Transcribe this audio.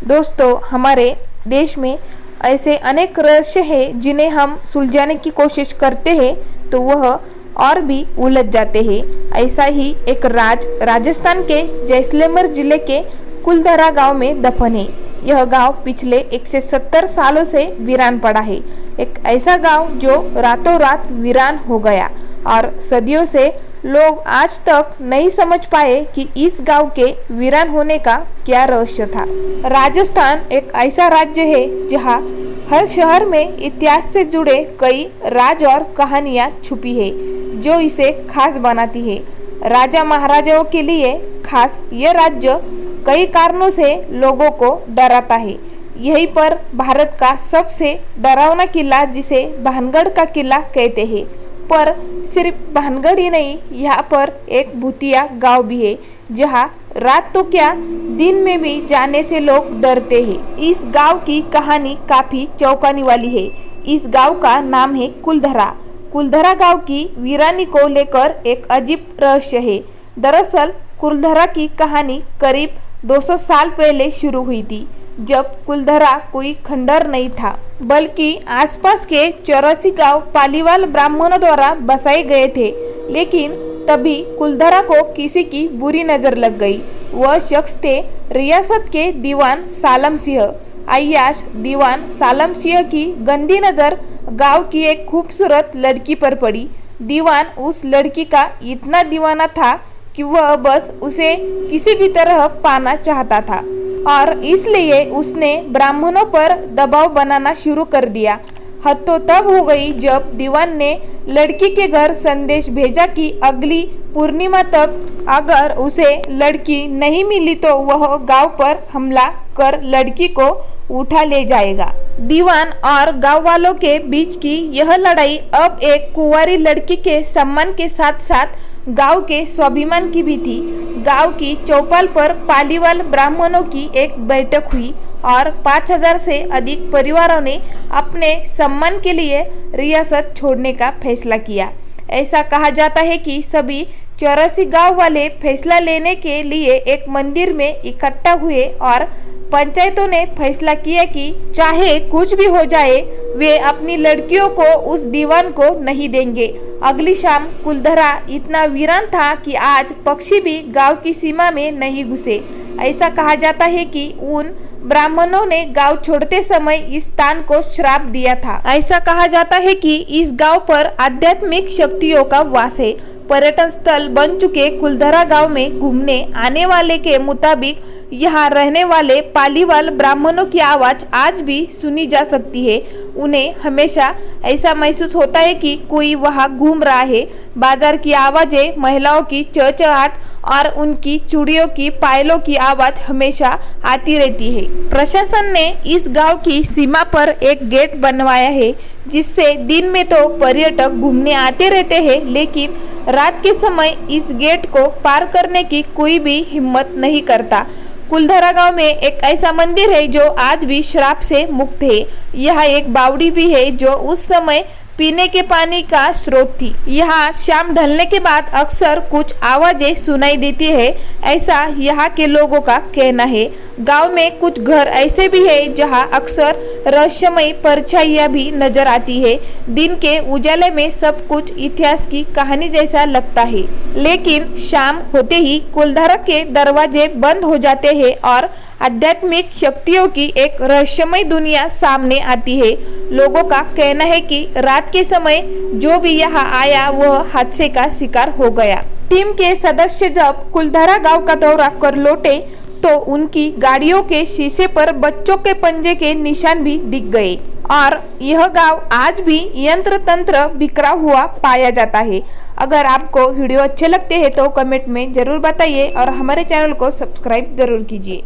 दोस्तों, हमारे देश में ऐसे अनेक रहस्य हैं जिन्हें हम सुलझाने की कोशिश करते हैं तो वह और भी उलझ जाते हैं। ऐसा ही एक राजस्थान के जैसलमेर जिले के कुलधरा गांव में दफन है। यह गांव पिछले 170 सालों से वीरान पड़ा है। एक ऐसा गांव जो रातों रात वीरान हो गया और सदियों से लोग आज तक नहीं समझ पाए कि इस गांव के वीरान होने का क्या रहस्य था। राजस्थान एक ऐसा राज्य है जहां हर शहर में इतिहास से जुड़े कई राज और कहानियां छुपी है जो इसे खास बनाती है। राजा महाराजाओं के लिए खास यह राज्य कई कारणों से लोगों को डराता है। यहीं पर भारत का सबसे डरावना किला, जिसे भानगढ़ का किला कहते हैं, पर सिर्फ भानगढ़ ही नहीं, यहाँ पर एक भूतिया गांव भी है जहाँ रात तो क्या दिन में भी जाने से लोग डरते हैं। इस गांव की कहानी काफी चौंकाने वाली है। इस गांव का नाम है कुलधरा। कुलधरा गांव की वीरानी को लेकर एक अजीब रहस्य है। दरअसल कुलधरा की कहानी करीब 200 साल पहले शुरू हुई थी, जब कुलधरा कोई खंडर नहीं था बल्कि आसपास के 84 गांव पालीवाल ब्राह्मणों द्वारा बसाए गए थे। लेकिन तभी कुलधरा को किसी की बुरी नजर लग गई। वह शख्स थे रियासत के दीवान सालम सिंह। अय्याश दीवान सालम सिंह की गंदी नज़र गांव की एक खूबसूरत लड़की पर पड़ी। दीवान उस लड़की का इतना दीवाना था कि वह बस उसे किसी भी तरह पाना चाहता था और इसलिए उसने ब्राह्मणों पर दबाव बनाना शुरू कर दिया। हद तो तब हो गई जब दीवान ने लड़की के घर संदेश भेजा कि अगली पूर्णिमा तक अगर उसे लड़की नहीं मिली तो वह गांव पर हमला कर लड़की को उठा ले जाएगा। दीवान और गांव वालों के बीच की यह लड़ाई अब एक कुंवारी लड़की के सम्मान के साथ साथ गांव के स्वाभिमान की भी थी। गांव की चौपाल पर पालीवाल ब्राह्मणों की एक बैठक हुई और 5000 से अधिक परिवारों ने अपने सम्मान के लिए रियासत छोड़ने का फैसला किया। ऐसा कहा जाता है कि सभी 84 गांव वाले फैसला लेने के लिए एक मंदिर में इकट्ठा हुए और पंचायतों ने फैसला किया कि चाहे कुछ भी हो जाए वे अपनी लड़कियों को उस दीवान को नहीं देंगे। अगली शाम कुलधरा इतना वीरान था कि आज पक्षी भी गांव की सीमा में नहीं घुसे। ऐसा कहा जाता है कि उन ब्राह्मणों ने गांव छोड़ते समय इस स्थान को श्राप दिया था। ऐसा कहा जाता है कि इस गांव पर आध्यात्मिक शक्तियों का वास है। पर्यटन स्थल बन चुके कुलधरा गांव में घूमने आने वाले के मुताबिक यहाँ रहने वाले पालीवाल ब्राह्मणों की आवाज़ आज भी सुनी जा सकती है। उन्हें हमेशा ऐसा महसूस होता है कि कोई वहाँ घूम रहा है। बाजार की आवाज़ें, महिलाओं की चहचहाट और उनकी चूड़ियों की पायलों की आवाज़ हमेशा आती रहती है। प्रशासन ने इस गांव की सीमा पर एक गेट बनवाया है जिससे दिन में तो पर्यटक घूमने आते रहते हैं, लेकिन रात के समय इस गेट को पार करने की कोई भी हिम्मत नहीं करता। कुलधरा गांव में एक ऐसा मंदिर है जो आज भी श्राप से मुक्त है। यह एक बावड़ी भी है जो उस समय पीने के पानी का स्रोत थी। यहाँ शाम ढलने के बाद अक्सर कुछ आवाजें सुनाई देती है, ऐसा यहाँ के लोगों का कहना है। गांव में कुछ घर ऐसे भी है जहाँ अक्सर रहस्यमयी परछाइयाँ भी नजर आती है। दिन के उजाले में सब कुछ इतिहास की कहानी जैसा लगता है, लेकिन शाम होते ही कुलधरा के दरवाजे बंद हो जाते हैं और आध्यात्मिक शक्तियों की एक रहस्यमय दुनिया सामने आती है। लोगों का कहना है कि रात के समय जो भी यहाँ आया वह हादसे का शिकार हो गया। टीम के सदस्य जब कुलधरा गांव का दौरा कर लौटे तो उनकी गाड़ियों के शीशे पर बच्चों के पंजे के निशान भी दिख गए और यह गांव आज भी यंत्र तंत्र बिखरा हुआ पाया जाता है। अगर आपको वीडियो अच्छे लगते हैं तो कमेंट में जरूर बताइए और हमारे चैनल को सब्सक्राइब जरूर कीजिए।